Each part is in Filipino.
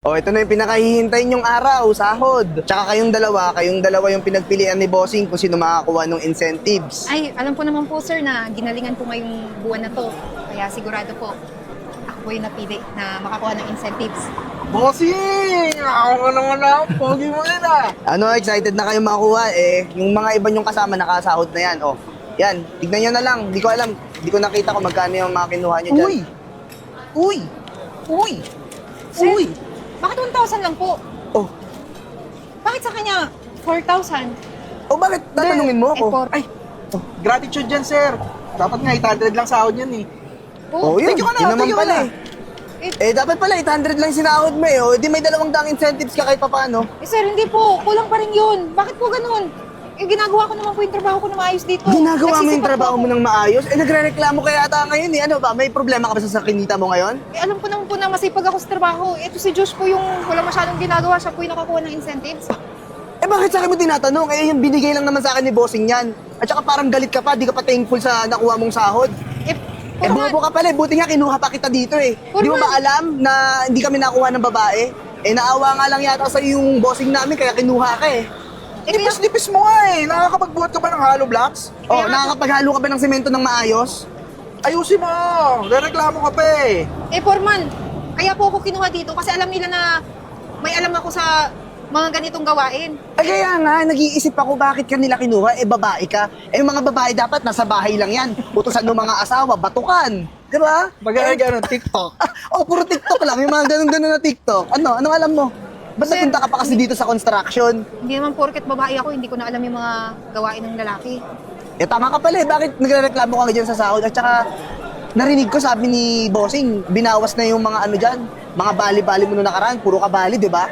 Oh, ito na yung pinakahihintay nyong araw, sahod. Tsaka kayong dalawa yung pinagpilian ni Bossing kung sino makakuha ng incentives. Ay, alam ko naman po sir na ginalingan po ngayong buwan na to. Kaya sigurado po, ako po yung napili na makakuha ng incentives. Bossing! Ako nga naman na. Pogi mo yun ah. Ano, excited na kayong makakuha eh. Yung mga iba nyong kasama nakasahod na yan. Oh, yan, tignan nyo na lang. Di ko alam, di ko nakita kung magkano yung mga kinuha nyo dyan. Uy! Uy! Uy! Sir, Uy! bakit 1,000 lang po? Oh, Bakit sa kanya 4,000? oh bakit tatanungin mo ako? Ay! Gratitude dyan, sir. Dapat nga 800 lang sahod yan eh. Oh, yun, thank you ka na, yun naman thank you pala ka eh. Dapat pala 800 lang sinahod mo eh. Oh, di may 200 incentives ka kahit papano. Eh sir, hindi po. Kulang pa rin yun. Bakit po ganun? Eh, ginagawa ko naman po yung trabaho ko na maayos dito. Ginagawa mo yung Nagsisipag trabaho po mo ako. ng maayos? Eh, nagre-reklamo kaya ata ngayon eh. Ano ba? May problema ka ba sa kinita mo ngayon? Eh, alam ko naman po na masipag ako sa trabaho. Ito si Josh po yung wala masyadong ginagawa. Siya po yung nakakuha ng incentives. Eh, bakit sa akin mo tinatanong? Eh, yung binigay lang naman sa akin ni Bossing yan. At saka parang galit ka pa, di ka pa thankful sa nakuha mong sahod. Eh, Eh, Forman, bobo ka pala eh. Buti nga kinuha pa kita dito eh. Di mo Forman. ba alam na hindi kami nakuha ng babae? Eh, naawa nga lang yata sa yung bossing namin kaya kinuha ka eh. eh, kaya, Lipis-lipis mo nga eh. Nakakapagbuhat ka ba ng hollow blocks? Oh, Kaya nga- nakakapaghalo ka ba ng semento ng maayos? Ayusin mo! Rereklamo ka pa eh. Forman, kaya po ako kinuha dito kasi alam nila na may alam ako sa mga ganitong gawain. Ay, kaya nga, nag-iisip ako bakit ka nila kinuha, eh babae ka. Eh, yung mga babae dapat nasa bahay lang yan. Utusan ng mga asawa, batukan. Di ba? Bagay ganun, TikTok. Oh, puro TikTok lang, yung mga ganun-ganun na TikTok. Ano? Anong alam mo? Basta Sir, punta ka pa kasi dito sa construction. Hindi naman porket babae ako, hindi ko na alam yung mga gawain ng lalaki. Eh, tama ka pala eh. Bakit nagrereklamo ka nga dyan sa sahod? At saka, narinig ko sabi ni Bossing, binawas na yung mga ano dyan, mga bali-bali mo nung nakaraan, puro ka bali, di ba?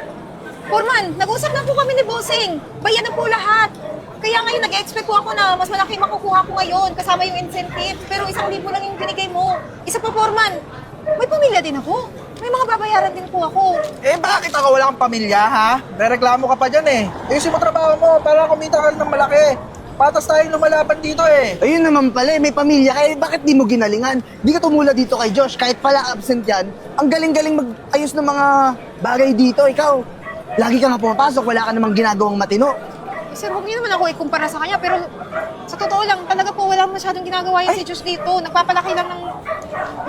Forman, nag-usap na po kami ni Bossing. Bayan na po lahat. Kaya ngayon, nag-expect po ako na mas malaki makukuha ko ngayon kasama yung incentive. Pero 1,000 lang yung binigay mo. Isa pa, Forman, may pamilya din ako. May mga babayaran din po ako. Eh bakit ako wala kang pamilya ha? Rereklamo ka pa dyan eh. Ayusin mo trabaho mo para kumita ka ng malaki. Patas tayong lumalaban dito eh. Ayun naman pala, eh, may pamilya ka, eh, bakit di mo ginalingan? Di ka tumula dito kay Josh, kahit pala absent yan, ang galing-galing mag-ayos ng mga bagay dito, ikaw. Lagi ka nga pumapasok, wala ka namang ginagawang matino. Eh, sir, huwag niyo naman ako ikumpara sa kanya. Pero sa totoo lang, talaga po wala masyadong ginagawa yung si Josh dito. Nagpapalaki lang ng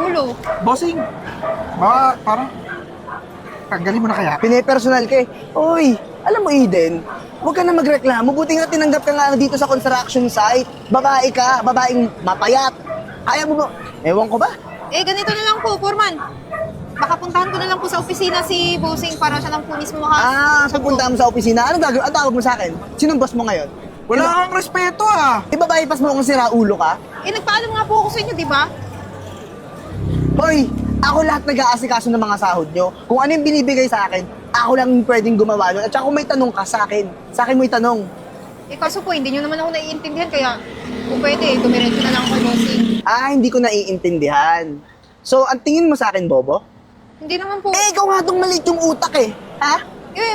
ulo. Bossing, parang tanggalin mo na kaya. Pine-personal ka eh. Uy, alam mo Eden, huwag ka na magreklamo. Buti nga tinanggap ka nga dito sa construction site. Babae ka, babaeng mapayat. Kaya mo ba? Ewan ko ba? Eh, ganito na lang po, Foreman. Baka puntahan ko na lang po sa opisina si Bossing para siya lang po mismo Pupunta mo sa opisina. Ano gagawin? Ang tawag mo sa akin? Sinong boss mo ngayon? Wala kang respeto ah. Ibabaypas mo kung sira ulo ka? Eh, nagpaalam nga po ako sa inyo, di ba? Hoy, ako lahat nag-aasikaso ng mga sahod nyo. Kung ano yung binibigay sa akin, ako lang yung pwedeng gumawa nun. At saka kung may tanong ka sa akin mo itanong. Eh, kaso po, hindi nyo naman ako naiintindihan. Kaya, kung pwede, dumiretso na lang ako kay Bossing. Hindi ko naiintindihan. So, ang tingin mo sa akin, Bobo? Hindi naman po. Eh, ikaw nga itong maliit yung utak eh. Ha?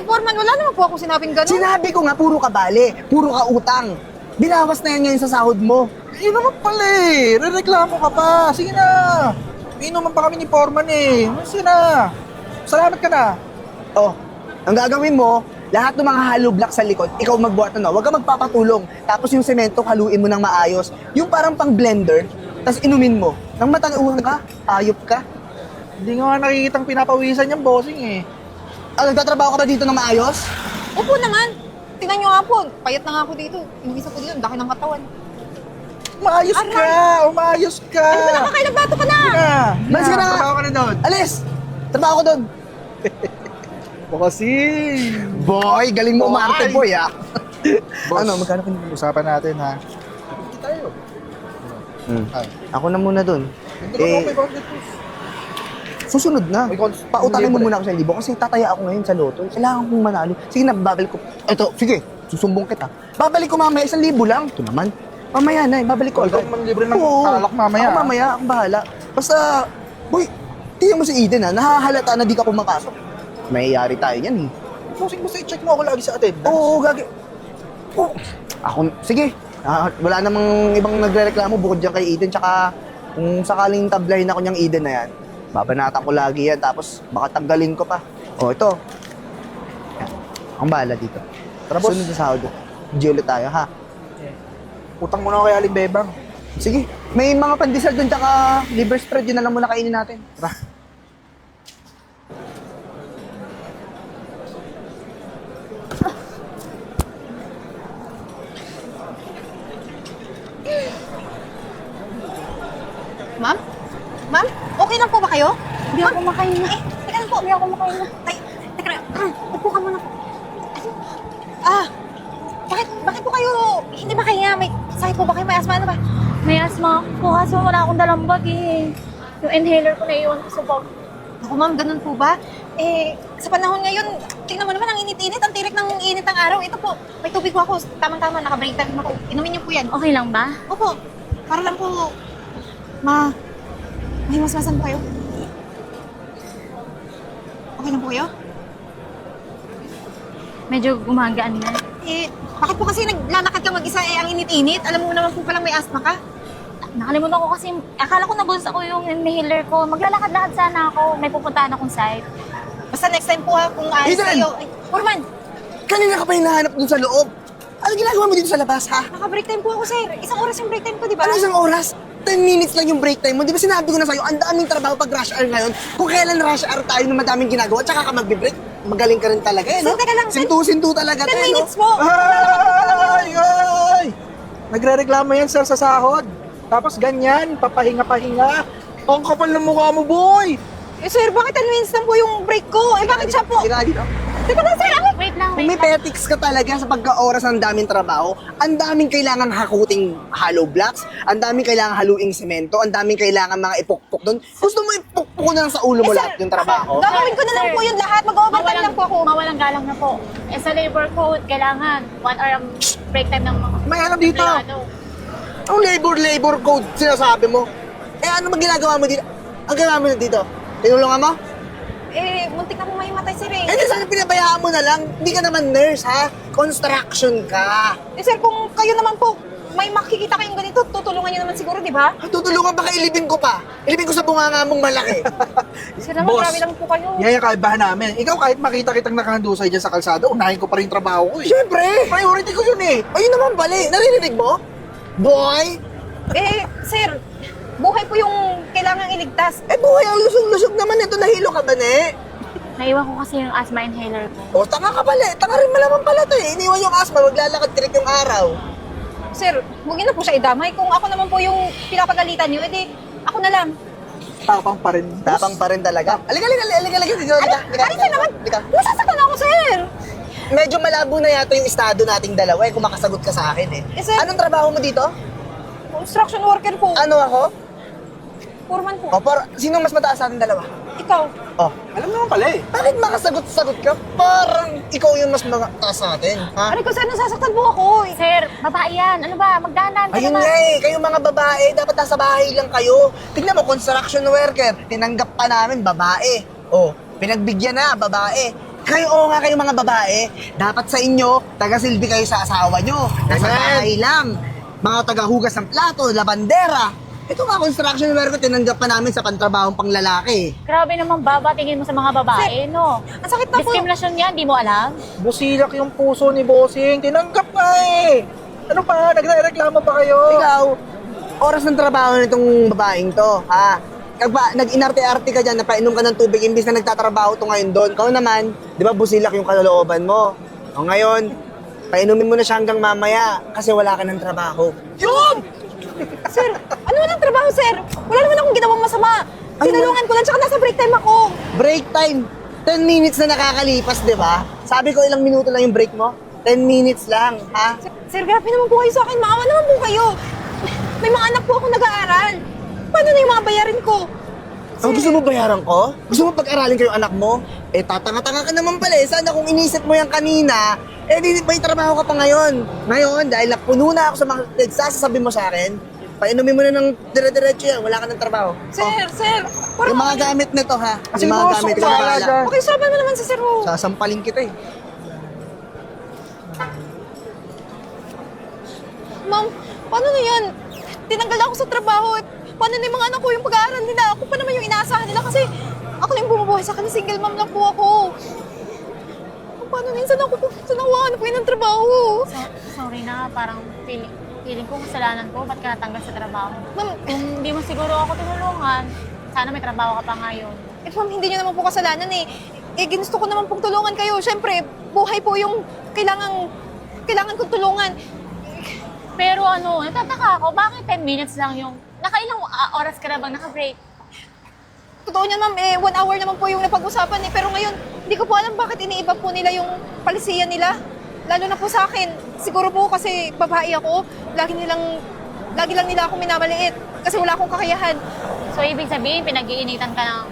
Foreman, wala naman po ako sinabing gano'n. Sinabi ko nga, puro ka bale, puro ka utang. Binawas na yan ngayon sa sahod mo. Yun naman pala eh. Rereklamo ka pa. Sige na. Inuman pa kami ni Foreman eh. Sige na. Salamat ka na. Oh, ang gagawin mo, lahat ng mga hollow block sa likod, ikaw magbuhat na, huwag ka magpapatulong. Tapos yung semento, haluin mo ng maayos. Yung parang pang blender, tapos inumin mo. Nang matag-uhan ka, ayop ka. Hindi nga nakikitang pinapawisan yung bossing eh. Nagtatrabaho ka ba dito ng maayos? Opo naman. Tingnan nyo nga po, payat na nga ako dito. Yung isa po dito, ang laki ng katawan. Umayos Aray. ka! Umayos ka! Ano ba nakakailang bato ka na? Sige na. Malis ka na. Trabaho ka na doon. Alis! Trabaho ko doon. Bossing! Boy, galing mo Boy. umarte, boy, ah. Boss, Ano, magkano pinag usapan natin ha. Hindi tayo. Ay. Ako na muna doon. Hindi ko may budget po. Susunod na. May Pautangin mo libre. muna ako sa 1,000 kasi tataya ako ngayon sa loto. Kailangan kong manalo. Sige na, babalik ko. Eto, sige, susumbong kita. Babalik ko mamaya 1,000 lang. Ito naman. Mamaya na, babalik ko Ikaw agad. man libre ng Oo. talak mamaya. Ako mamaya, akong bahala. Basta, boy, tingnan mo si Eden ha, nahahalata na di ka pumapasok. Mayayari tayo yan eh. Bossing, basta i-check mo ako lagi sa attendance. Oo, gagi. Oo. Ako, sige. Wala namang ibang nagre-reklamo bukod dyan kay Eden. Tsaka kung sakaling tablahin ako niyang Eden na yan, babanatan ko lagi yan. Tapos baka tanggalin ko pa. O, ito. Yan. Ang bahala dito. Tara, boss. Sunod na sahod. Gio tayo, ha? Utang mo na ako kay Aling Bebang. Sige. May mga pandesal dun, tsaka liver spread. Yun na lang muna kainin natin. Tara. Ma'am? Ma'am? Okay lang po ba kayo? Hindi ako makain na. Teka lang po. Hindi ako makain na. Ay, teka lang. Upo ka muna po. Ah, bakit po kayo hindi makahinga? May sakit po ba kayo? May asma na ba? May asma ako kasi wala akong dalang bag eh. Yung inhaler ko naiwan ko sa bag. Ako ma'am, ganun po ba? Sa panahon ngayon, tingnan mo naman ang init-init, ang tirik ng init ng araw. Ito po, may tubig po ako. Tamang-tama, naka-break time ako. Inumin niyo po yan. Okay lang ba? Opo, para lang po, may masmasan po kayo. Okay lang po kayo? Medyo gumagaan na. Bakit po kasi naglalakad ka mag-isa ang init-init? Alam mo naman po palang may asthma ka. Nakalimutan ko kasi, akala ko nabulsa ko yung inhaler ko. Maglalakad-lakad sana ako. May pupuntahan akong site. Basta next time po ha, kung ayos Ethan! kayo. Ay, Foreman, Kanina ka pa hinahanap dun sa loob. Ano ginagawa mo dito sa labas, ha? naka-break time po ako, sir. Isang oras yung break time ko, di ba? Ano isang oras? 10 minutes lang yung break time mo. Di ba sinabi ko na sa'yo, ang daming trabaho pag rush hour ngayon. Kung kailan rush hour tayo na madaming ginagawa, tsaka ka magbe-break, magaling ka rin talaga, eh, no? Sir, teka lang, sir. Sintu-sintu talaga, 10 te, no? minutes po. Ay! Nagre-reklamo yan, sir, sa sahod. Tapos ganyan, papahinga-pahinga. Ang kapal ng mukha mo, boy! Sir, bakit 10 minutes lang po yung break ko? Bakit siya po? Sira dito. Teka lang, sir. Wait lang, Kung wait may lang. petics ka talaga sa pagka-oras ng daming trabaho, ang daming kailangan hakuting hollow blocks, ang daming kailangan haluing semento, ang daming kailangan mga ipukpok doon. Gusto mo ipukpok ko na lang sa ulo mo lahat yung trabaho? Gagawin ko na lang Sir, po yun lahat. Mag-overtime lang po ako. Mawalang galang na po. Sa labor code, kailangan 1 hour ang break time ng mga May ano dito? empleyado. Ang labor code sinasabi mo. Eh ano ba ginagawa mo dito? Ang ginagawa mo dito? Tinulungan mo? Muntik na po may matay, sir eh. Eh di sana pinabayaan mo na lang. Hindi ka naman nurse, ha? Construction ka. Sir, kung kayo naman po, may makikita kayong ganito, tutulungan niyo naman siguro, di ba? Tutulungan ba ilibing ko pa? Ilibing ko sa bunganga mong malaki. Sir naman, Boss. grabe lang po kayo. Yan yung kaibahan namin. Ikaw kahit makita kitang nakahandusay dyan sa kalsada, unahin ko pa rin yung trabaho ko eh. Siyempre! Priority ko yun eh. Ayun naman pala eh. Naririnig mo? Boy! Sir, buhay po yung kailangang iligtas. Eh buhay ang lusog-lusog naman ito. Nahilo ka ba, ne? Naiwan ko kasi yung asthma inhaler ko. O, tanga ka pala eh. Tanga rin malaman pala to eh. Iniwan yung asma, maglalakad tirik yung araw. Sir, huwag niyo na po siya idamay. Kung ako naman po yung pinapagalitan niyo, edi ako na lang. Tapang pa rin. Tapang pa rin talaga. Alika. Sir naman, nasasaktan ako, sir. Medyo malabo na yata yung estado nating dalawa eh, kung makasagot ka sa akin eh. Sir. Anong trabaho mo dito? Construction worker po. Ano ako? Foreman po. O, sinong mas mataas sa ating dalawa? Ikaw. Oh, Alam naman pala eh. bakit makasagot-sagot ka? Parang ikaw yung mas mataas sa atin, ha? Ano ko, sir, nasasaktan po ako. Sir, babae yan. Ano ba? Magdahan ka Ayun naman. nga eh, kayong mga babae, dapat nasa bahay lang kayo. Tignan mo, construction worker, tinanggap pa namin, babae. Oh, pinagbigyan na, babae. Kayo, oo nga kayong mga babae, dapat sa inyo, taga-silbi kayo sa asawa nyo. Nasa Amen. bahay lang. Mga tagahugas ng plato, labandera. Ito nga, construction worker, tinanggap pa namin sa pantrabahong panglalaki. Grabe naman baba, tingin mo sa mga babae, no? Ang sakit na po. Diskriminasyon yan, di mo alam? Busilak yung puso ni Bossing. Tinanggap nga eh. Ano pa? Nagre-reklamo pa kayo? Ikaw, oras ng trabaho nitong babaeng to, ha? Nag-inarte-arte ka dyan, napainom ka ng tubig, imbis na nagtatrabaho to ngayon doon. Ikaw naman, di ba busilak yung kalooban mo? O ngayon, painumin mo na siya hanggang mamaya kasi wala ka ng trabaho. Yun! Sir, ano walang trabaho, sir? Wala naman akong ginawang masama. Tinulungan ko lang, tsaka nasa break time ako. Break time, 10 minutes na nakakalipas, di ba? Sabi ko ilang minuto lang yung break mo? 10 minutes lang, ha? Sir, grabe naman po kayo sa akin. Maawa naman po kayo. May mga anak po ako nag-aaral. Paano na yung mga bayarin ko? Ang gusto mo bayaran ko? Gusto mo pag-aralin ko yung anak mo? Eh, tatanga-tanga ka naman pala eh. Sana kung inisip mo yan kanina, eh, di may trabaho ka pa ngayon. Ngayon, dahil napuno na ako sa mga nagsasasabi mo sa akin, painumin mo na ng dire-diretso yan. Wala ka ng trabaho. Sir, sir. Yung mga gamit nito, ha? Kasi Yung mga boss, gamit, wala ikaw na bahala. dyan. Okay, sabi mo naman sa sir, oh. Sasampalin kita eh. Ma'am, paano na yan? Tinanggal ako sa trabaho. Paano na yung mga anak ko yung pag-aaral nila? Ako pa naman yung inaasahan nila kasi Ako na yung bumubuhay sa kanya. Single mom lang po ako. Paano minsan ako nakuha po yun ng trabaho? Sorry na, parang feeling ko kasalanan ko. Ba't ka natanggal sa trabaho? Ma'am, Kung hindi mo siguro ako tinulungan, sana may trabaho ka pa ngayon. ma'am, hindi niyo naman po kasalanan eh. Ginusto ko naman pong tulungan kayo. Siyempre, buhay po yung kailangan kong tulungan. Pero natataka ako, bakit 10 minutes lang yung... Nakailang oras ka na bang naka-break? Totoo niyan, ma'am, 1 hour naman po yung napag-usapan eh. Pero ngayon, hindi ko po alam bakit iniiba po nila yung palisiya nila. Lalo na po sa akin. Siguro po kasi babae ako, lagi lang nila ako minamaliit. Kasi wala akong kakayahan. So, ibig sabihin, pinag-iinitan ka ng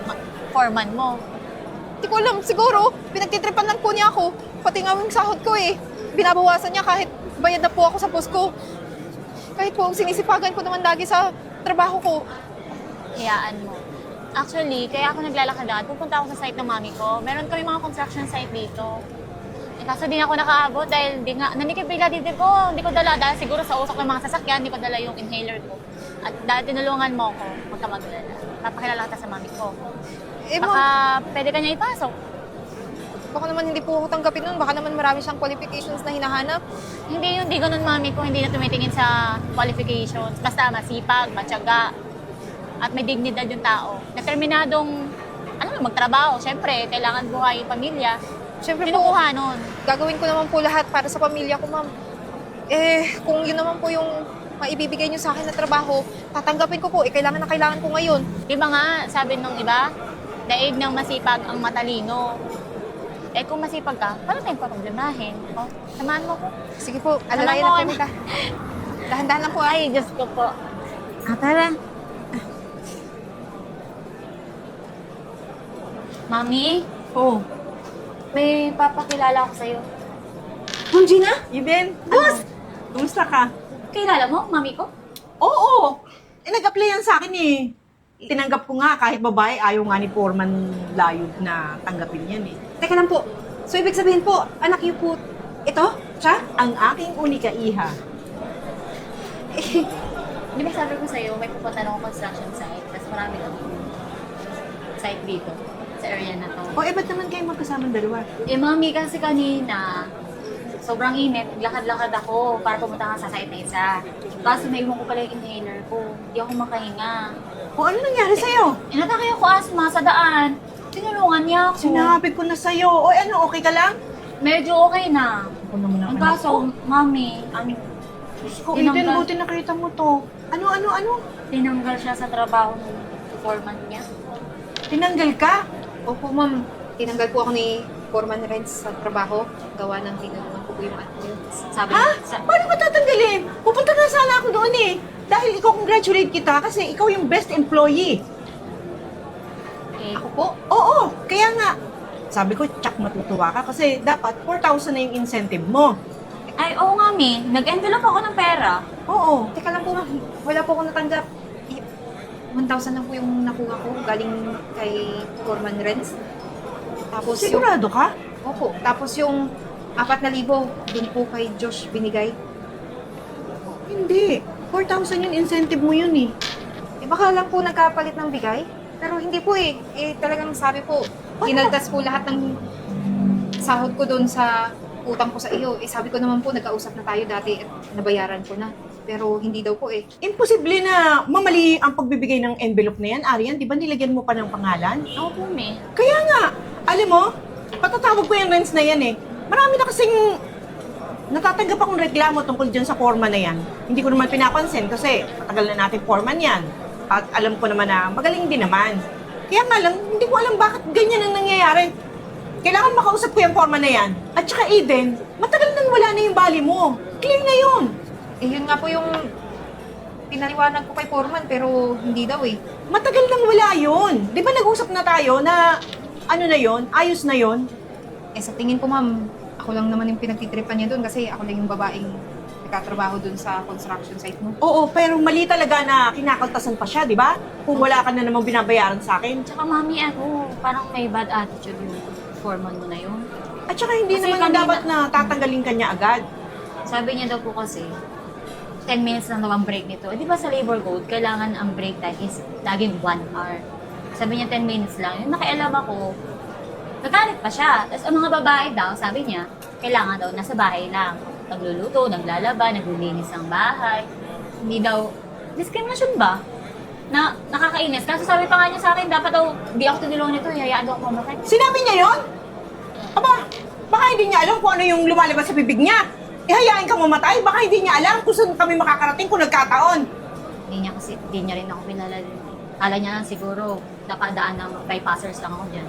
foreman mo. Hindi ko alam, siguro, pinagtitripan lang po niya ako. Pati nga yung sahod ko eh. Binabawasan niya kahit bayad na po ako sa post ko. Kahit po sinisipagan ko naman lagi sa trabaho ko. Hayaan mo. Actually, kaya ako naglalakad pupunta ako sa site ng mami ko. Meron kami mga construction site dito. Kaso di na ako nakaabot dahil nanikibigla dito ko. Hindi ko dala dahil siguro sa usok ng mga sasakyan, hindi ko dala yung inhaler ko. At dahil tinulungan mo ko, huwag ka maglala. Papakilala kita sa mami ko. Eh, Baka pwede ka niya ipasok. baka naman hindi po ako tanggapin nun. Baka naman marami siyang qualifications na hinahanap. Hindi ganun mami ko. Hindi na tumitingin sa qualifications. Basta masipag, matyaga, at may dignidad yung tao. Determinadong, magtrabaho. Siyempre, kailangan buhay yung pamilya. Siyempre po, Kinukuha nun. gagawin ko naman po lahat para sa pamilya ko, ma'am. Kung yun naman po yung maibibigay niyo sa akin na trabaho, tatanggapin ko po. Kailangan na kailangan ko ngayon. Di ba nga, sabi nung iba, daig ng masipag ang matalino. Kung masipag ka, paano tayong paproblemahin? Samahan mo ko. Sige po, Salamat alalayan po, na po Emma. kita. Dahan-dahan lang po. Ay, Diyos ko po. Tara. Mami? Oh, May papakilala ako sa'yo. Ma'am Gina? Iben? Boss! Kumusta ka? Kilala mo, mami ko? Oo! Nag-apply yan sa akin eh. Tinanggap ko nga kahit babae, ayaw nga ni Foreman Layog na tanggapin yan eh. Teka lang po. So, ibig sabihin po, anak niyo po, ito? Siya? Ang aking unika iha. Di ba sabi ko sa'yo, may pupunta na akong construction site, tapos marami kami site dito, sa area na to. O ba't naman kayo magkasamang dalawa? Mami, kasi kanina, sobrang init, lakad-lakad ako para pumunta ka sa site na isa. Kaso naiwan ko pala yung inhaler ko. Hindi ako makahinga. O ano nangyari sa'yo? Inatake ako asma sa daan. Tinulungan niya ako. Sinabi ko na sa'yo. O ano, okay ka lang? Medyo okay na. Ako naman Ang kaso, mami, Kung Eden, buti nakita mo to. Ano? tinanggal siya sa trabaho ng foreman niya. Tinanggal ka? Opo, ma'am. Tinanggal po ako ni Foreman Renz sa trabaho. Gawa ng tinulungan ko po yung anak niyo. Sabi Ha? sa... Paano ka tatanggalin? Pupunta na sana ako doon eh. Dahil ikaw congratulate kita kasi ikaw yung best employee. Ako po? Oo, kaya nga. Sabi ko, tsak matutuwa ka kasi dapat 4,000 na yung incentive mo. Ay, oo nga, mi. Nag-envelope ako ng pera. Oo. Teka lang po, ma'am. Wala po akong natanggap. 1,000 lang po yung nakuha ko galing kay Foreman Renz. Tapos Sigurado ka? Opo. Tapos yung 4,000 din po kay Josh binigay. Hindi. 4,000 yung incentive mo yun eh. Baka lang po nagkapalit ng bigay. Pero hindi po eh. Talagang sabi po, ginaldas po lahat ng sahod ko doon sa utang ko sa iyo. Sabi ko naman po, nagkausap na tayo dati at nabayaran ko na. Pero hindi daw po eh. Imposible na mamali ang pagbibigay ng envelope na yan, Arian. Di ba nilagyan mo pa ng pangalan? Oo po, mi. Kaya nga, alam mo, patatawag ko yung rents na yan eh. Marami na kasing natatanggap akong reklamo tungkol dyan sa foreman na yan. Hindi ko naman pinapansin kasi matagal na natin foreman yan. At alam ko naman na magaling din naman. Kaya nga lang, hindi ko alam bakit ganyan ang nangyayari. Kailangan makausap ko yung foreman na yan. At saka Eden, matagal nang wala na yung bali mo. Clear na yun. Yun nga po yung pinaliwanag ko kay Foreman pero hindi daw eh. Matagal nang wala yun. Di ba nag-usap na tayo na ano na yun, ayos na yun? Sa tingin ko ma'am, ako lang naman yung pinagtitripan niya doon kasi ako lang yung babaeng nagkatrabaho doon sa construction site mo. Oo, pero mali talaga na kinakaltasan pa siya, di ba? Kung wala ka na namang binabayaran sa akin. Tsaka, mami, parang may bad attitude yung foreman mo na yun. At saka hindi Kasi naman kanina- dapat na tatanggalin ka niya agad. Sabi niya daw po kasi, 10 minutes lang daw ang break nito. Di ba sa labor code, kailangan ang break time is laging 1 hour. Sabi niya 10 minutes lang. Yung nakialam ako, nagalit pa siya. Tapos ang mga babae daw, sabi niya, kailangan daw nasa bahay lang. Nagluluto, naglalaba, naglilinis ng bahay. Hindi daw, discrimination ba? Na nakakainis. Kasi sabi pa nga niya sa akin, dapat daw, hindi ako tinulungan nito, hayaan daw ako mamatay. Sinabi niya yon? Aba, baka hindi niya alam kung ano yung lumalabas sa bibig niya. Ihayaan kang mamatay, baka hindi niya alam kung saan kami makakarating kung nagkataon. Hindi niya rin ako pinala. Kala niya lang siguro, napadaan ng bypassers lang ako dyan.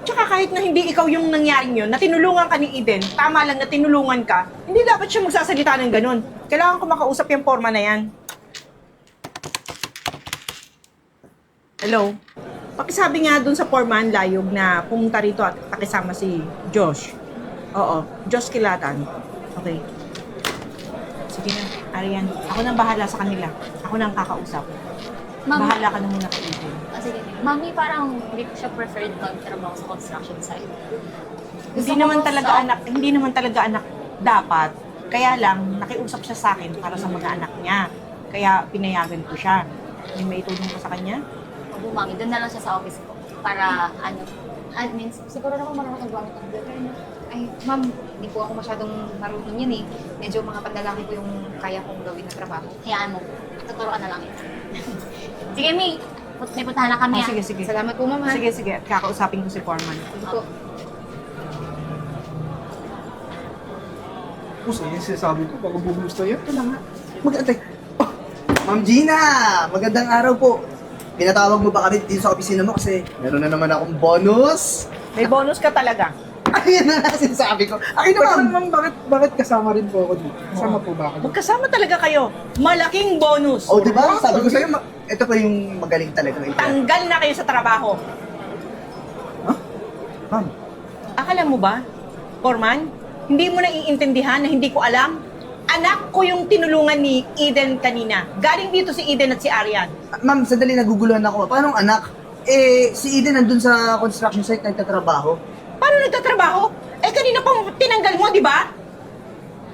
Tsaka kahit na hindi ikaw yung nangyaring yun, na tinulungan ka ni Eden, tama lang na tinulungan ka, hindi dapat siya magsasalita ng ganun. Kailangan ko makausap yung forma na yan. Hello? Pakisabi nga dun sa foreman layog na pumunta rito at pakisama si Josh. Oo, Josh Kilatan. Okay. Sige na, Arian. Ako nang bahala sa kanila. Ako nang kakausap. Ma'am. Bahala ka na muna kay Eden. Sige, mami parang hindi ko siya preferred magtrabaho sa construction site. Hindi naman talaga anak dapat. Kaya lang, nakiusap siya sa akin para sa mga anak niya. Kaya pinayagan ko siya. May itulong ka sa kanya? Opo, mami, doon na lang siya sa office ko. Para, admin, siguro naman marunong gamit ng computer. Ay, ma'am, hindi po ako masyadong marunong yun eh. Medyo mga pandalaki ko yung kaya kong gawin na trabaho. Hayaan mo, tuturuan na lang yun. Sige, Mi, may puntahan na kami. Sige. Salamat po, ma'am. ha? Sige. Kakausapin ko si Foreman. Sige po. Puso, yung sinasabi ko, bago bubulus na yan. Mag-atay. Oh, Ma'am Gina, magandang araw po. Pinatawag mo ba kami dito sa opisina mo kasi meron na naman akong bonus. May bonus ka talaga. Ayun na nga sinasabi ko. Akin na, ma'am. Bakit kasama rin po ako dito? Kasama po ba ako dito? Magkasama talaga kayo. Malaking bonus. Oh, di ba? Sabi ko sa'yo, ito pa yung magaling talaga. Tanggal na kayo sa trabaho. Ma'am, Akala mo ba, Foreman, hindi mo naiintindihan na hindi ko alam? Anak ko yung tinulungan ni Eden kanina. Galing dito si Eden at si Arian. ma'am, sandali naguguluhan ako. Paano ang anak? Si Eden nandun sa construction site nagtatrabaho. Paano nagtatrabaho? Kanina pang tinanggal mo, di ba?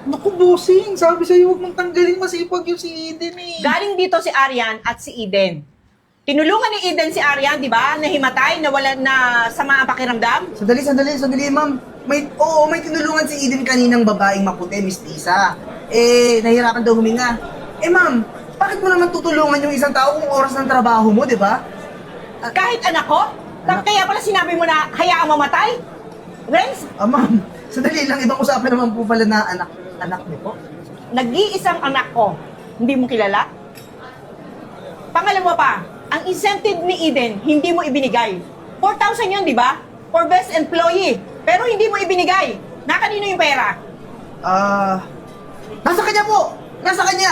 Naku, bossing! Sabi sa'yo, huwag mong tanggalin, masipag yung si Eden eh. Galing dito si Arian at si Eden. Tinulungan ni Eden si Arian, di ba? Nahimatay, nawala na sama ang pakiramdam. Sandali, ma'am. May tinulungan si Eden kaninang babaeng maputi, Miss Tisa. Nahirapan daw huminga. Ma'am, bakit mo naman tutulungan yung isang tao kung oras ng trabaho mo, di ba? Kahit anak ko? Anak. Kaya pala sinabi mo na hayaang mamatay? Renz, Ma'am, sandali lang. Ibang usapan naman po pala na anak niyo po. nag-iisang anak ko. Hindi mo kilala? Pangalawa pa, ang incentive ni Eden, hindi mo ibinigay. 4,000 yun, di ba? For best employee. Pero hindi mo ibinigay. Na kanino yung pera? Nasa kanya po! Nasa kanya!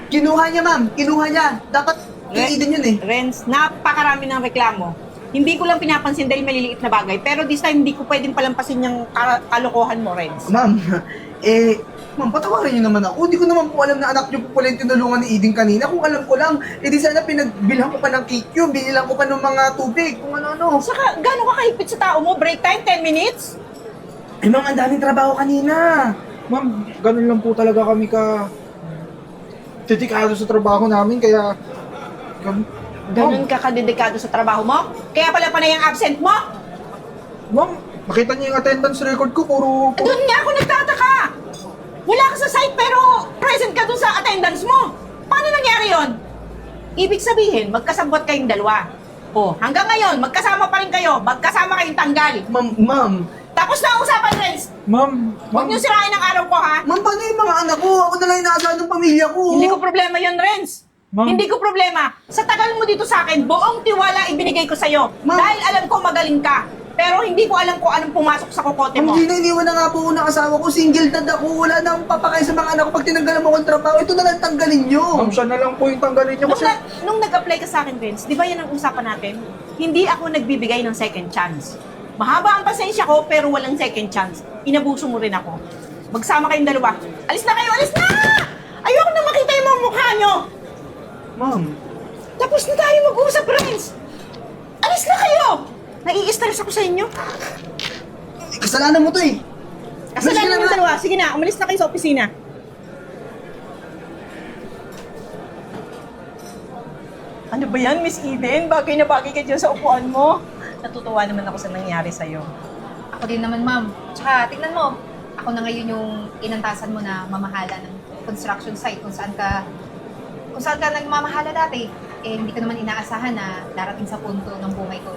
Kinuha niya, ma'am. Kinuha niya. Dapat kay Eden yun eh. Renz, napakarami ng reklamo. Hindi ko lang pinapansin dahil maliliit na bagay. Pero this time, hindi ko pwedeng palampasin yung kalokohan mo, Renz. Ma'am, ma'am, patawarin niyo naman ako. Hindi ko naman po alam na anak niyo po pala yung tinulungan ni Eden kanina. Kung alam ko lang, di sana pinagbilhan ko pa ng cake yun, binilang ko pa ng mga tubig, kung ano-ano. Saka, gano'n ka kahigpit sa tao mo? Break time, 10 minutes? Ma'am, ang daming trabaho kanina. Ma'am, ganun lang po talaga kami titikado sa trabaho namin, kaya... Ganun ka kadedikado sa trabaho mo? Kaya pala panay ang absent mo? Ma'am, makita niyo yung attendance record ko, puro... Doon nga ako nagtataka! Wala ka sa site pero present ka doon sa attendance mo. Paano nangyari yon? Ibig sabihin, magkasabot kayong dalawa. O, hanggang ngayon, magkasama pa rin kayo. Magkasama kayong tanggal. Ma'am, Tapos na ang usapan, Renz. Ma'am, Huwag niyo sirain ang araw ko, ha? Ma'am, paano yung mga anak ko? Ako na lang inaasahan ng pamilya ko. Hindi ko problema yon, Renz. Ma'am. Hindi ko problema. Sa tagal mo dito sa akin, buong tiwala ibinigay ko sa'yo. Ma'am. Dahil alam ko magaling ka. Pero hindi ko alam kung anong pumasok sa kokote mo. Hindi na iniwan na nga po ako ng asawa ko. Single dad ako. Wala na akong papakay sa mga anak ko. Pag tinanggalan mo akong trabaho, ito na lang tanggalin nyo. Ma'am, siya na lang po yung tanggalin niyo kasi... Nung nag-apply ka sa akin, Vince, di ba yan ang usapan natin? Hindi ako nagbibigay ng second chance. Mahaba ang pasensya ko, pero walang second chance. Inabuso mo rin ako. Magsama kayong dalawa. Alis na kayo! Alis na! Ayoko na makita yung mga mukha nyo! Ma'am, Tapos na tayo mag-uusap, Vince! Alis na kayo! Nai-stress ako sa inyo. kasalanan mo to eh. Kasalanan yung dalawa. Sige na, umalis na kayo sa opisina. Ang Ano ba yan, Miss Eden? Bagay na bagay ka dyan sa upuan mo. Natutuwa naman ako sa nangyari sa'yo. Ako din naman, ma'am. Tsaka, tingnan mo, ako na ngayon yung inantasan mo na mamahala ng construction site kung saan ka nagmamahala dati. Eh, hindi ko naman inaasahan na darating sa punto ng buhay ko.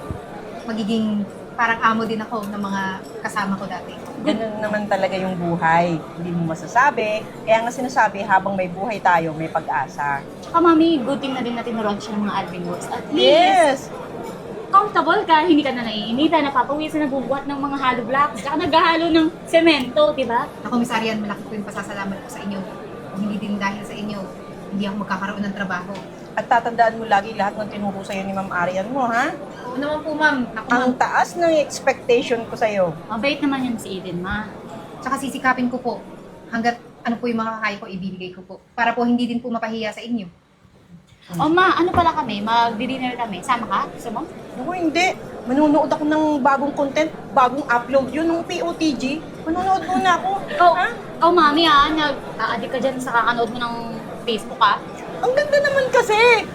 Magiging parang amo din ako ng mga kasama ko dati. Ganun naman talaga yung buhay. Hindi mo masasabi. Kaya nga sinasabi, habang may buhay tayo, may pag-asa. Tsaka mami, good thing na din natin naroon siya ng mga admin works. At least, Yes! comfortable ka, hindi ka na naiinitan, napapawisan, nagbubuhat ng mga hollow blocks, tsaka naghahalo ng semento, di ba? Na Komisaryan, malaki po yung pasasalamat ko sa inyo. Kung hindi din dahil sa inyo, hindi ako magkakaroon ng trabaho. At tatandaan mo lagi lahat ng tinuro sa'yo ni Ma'am Arian mo, ha? Oo naman po, ma'am. Ako, ma'am. Ang taas ng expectation ko sa'yo. Mabait naman yun si Eden, ma. Tsaka sisikapin ko po. Hanggat ano po yung makakaya ko, ibibigay ko po. Para po hindi din po mapahiya sa inyo. O ma, ano pala kami? Mag-dinner kami. Sama ka? Gusto mo? Ako hindi. Manonood ako ng bagong content, bagong upload yun, ng POTG. Manonood muna ako. Ikaw mami nag-a-addict ka dyan sa kakanood mo ng Facebook Ang ganda naman kasi.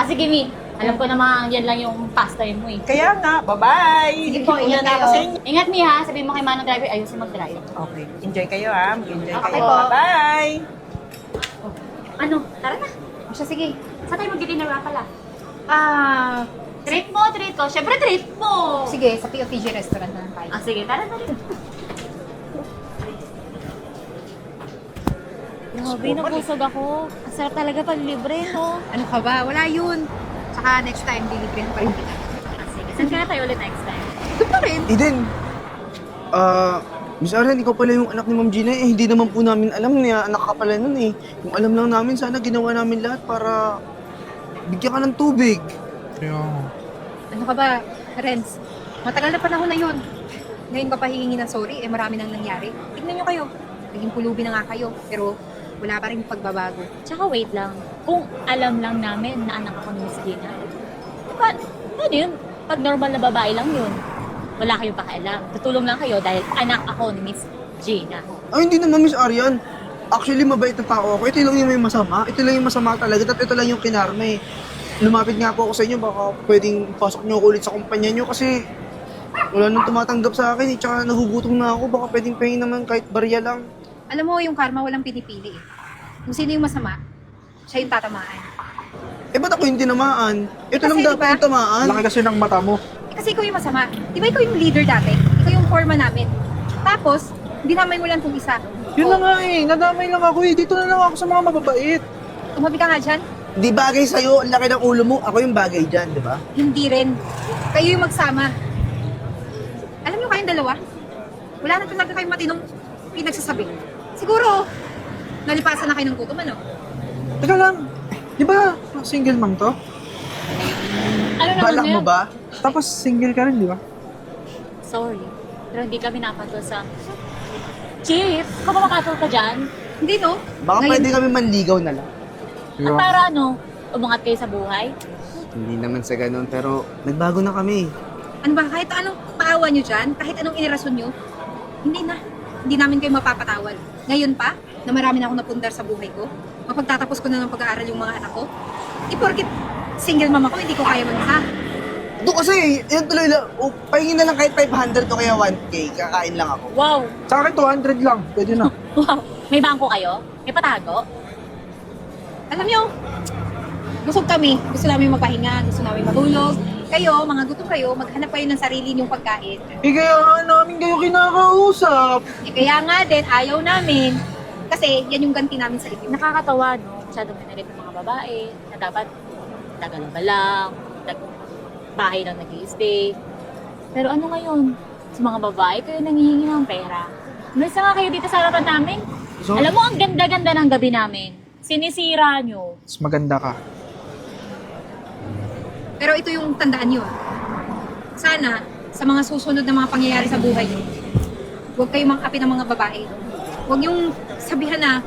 Sige Mi, alam ko naman yan lang yung pastime mo eh. Kaya nga, bye-bye. Sige po, Una ingat na ako kayo. sa inyo. Ingat Mi ha, sabihin mo kay Manong Driver, ayusin mag-drive. Okay, enjoy kayo ha. Mag-enjoy Okay kayo. po. Bye! Ano? Tara na. O siya, sige. Saan tayo mag-dinner nga pala? Treat mo, treat ko. Siyempre treat mo. Sige, sa POTG restaurant na lang tayo. Sige, tara na rin. Grabe, nabusog ako. Ang sarap talaga pag libre, no? Ano ka ba? Wala yun. Tsaka next time, dilibre pa rin kita. Sige, saan kaya tayo ulit next time? Ito pa rin. Eden, Miss Arian, ikaw pala yung anak ni Ma'am Gina. Eh, hindi naman po namin alam na anak ka pala nun eh. Kung alam lang namin, sana ginawa namin lahat para bigyan ka ng tubig. Ano ka ba, Renz? Matagal na panahon na yun. Ngayon ka pa hihingi ng sorry, eh marami nang nangyari. Tignan nyo kayo. Naging pulubi na nga kayo, pero wala pa rin pagbabago. Tsaka wait lang. Kung alam lang namin na anak ako ni Miss Gina, ano yun? Pag normal na babae lang yun. Wala kayong pakialam. Tutulong lang kayo dahil anak ako ni Miss Gina. Ay, hindi naman, Miss Arian. Actually, mabait na tao ako. Ito lang yung may masama. Ito lang yung masama talaga. At ito lang yung kinarma eh. Lumapit nga po ako sa inyo. Baka pwedeng pasok nyo ako ulit sa kumpanya nyo kasi wala nang tumatanggap sa akin eh. Tsaka nagugutom na ako. Baka pwedeng pahingin naman kahit barya lang. Alam mo, yung karma walang pinipili eh. Kung sino yung masama, siya yung tatamaan. Eh, ba't ako yung tinamaan? Ito lang Kasi, dapat diba? yung tamaan. Laki kasi ng mata mo. Eh, kasi ikaw yung masama. Di ba ikaw yung leader dati? Ikaw yung foreman namin. Tapos, dinamay mo lang kung isa. Yun na nga eh, nadamay lang ako eh. Dito na lang ako sa mga mababait. Tumabi ka nga dyan. Di bagay sa'yo. Ang laki ng ulo mo. Ako yung bagay dyan, di ba? Hindi rin. Kayo yung magsama. Alam nyo kayong dalawa? Wala na talaga kayong matinong pinagsasabi. Siguro, nalipasan na kayo ng gutom, ano? Teka lang, di ba single mom to? Ano naman Balak yun? mo ba? Tapos single ka rin, di ba? Sorry. Pero hindi kami napatol sa... Chief, ka ba makatol ka dyan? Hindi, no? Baka Ngayon- pwede kami manligaw na lang. At para ano, umangat kayo sa buhay? Hindi naman sa ganun, pero nagbago na kami. Ano ba, kahit anong paawa nyo dyan, kahit anong inirason nyo, hindi na. Hindi namin kayo mapapatawad. Ngayon pa, na marami na akong napundar sa buhay ko, mapagtatapos ko na ng pag-aaral yung mga anak ko, porkit single mama ko, hindi ko kaya mag-isa. Doon kasi, yan tuloy lang. Pahingin na lang kahit 500 o kaya 1K. Kakain lang ako. Wow! Sa akin 200 lang, pwede na. Wow! May bangko kayo? May patago? Alam nyo, busog kami. Gusto namin magpahinga, gusto namin matulog. Kayo, mga gutom kayo, maghanap kayo ng sarili niyong pagkain. Eh kaya nga namin kayo kinakausap. Eh, kaya nga din, ayaw namin. Kasi yan yung ganti namin sa inyo. Nakakatawa, no? Masyadong minalit ng mga babae na dapat tagalaba lang, bahay lang nag-i-stay. Pero ano ngayon? Sa mga babae, kayo nangihingi ng pera. Umalis na nga kayo dito sa harapan namin. So, Alam mo, ang ganda-ganda ng gabi namin. Sinisira nyo. Mas maganda ka. Pero ito yung tandaan nyo. Sana, sa mga susunod na mga pangyayari sa buhay nyo, huwag kayong mang-api ng mga babae. Huwag yung sabihan na,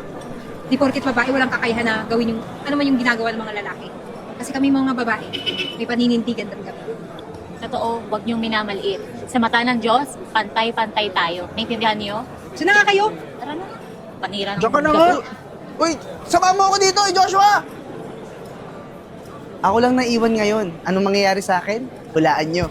di porkit babae, walang kakayahan na gawin yung, ano man yung ginagawa ng mga lalaki. Kasi kami mga babae, may paninindigan din kami. Totoo, huwag niyong minamaliit. Sa mata ng Diyos, pantay-pantay tayo. Naintindihan niyo? Diyan na nga kayo! Tara na. Panira ng Diyan ka na mundo. nga. Uy, sama mo ako dito, Joshua! Ako lang naiwan ngayon. Anong mangyayari sa akin? Hulaan nyo.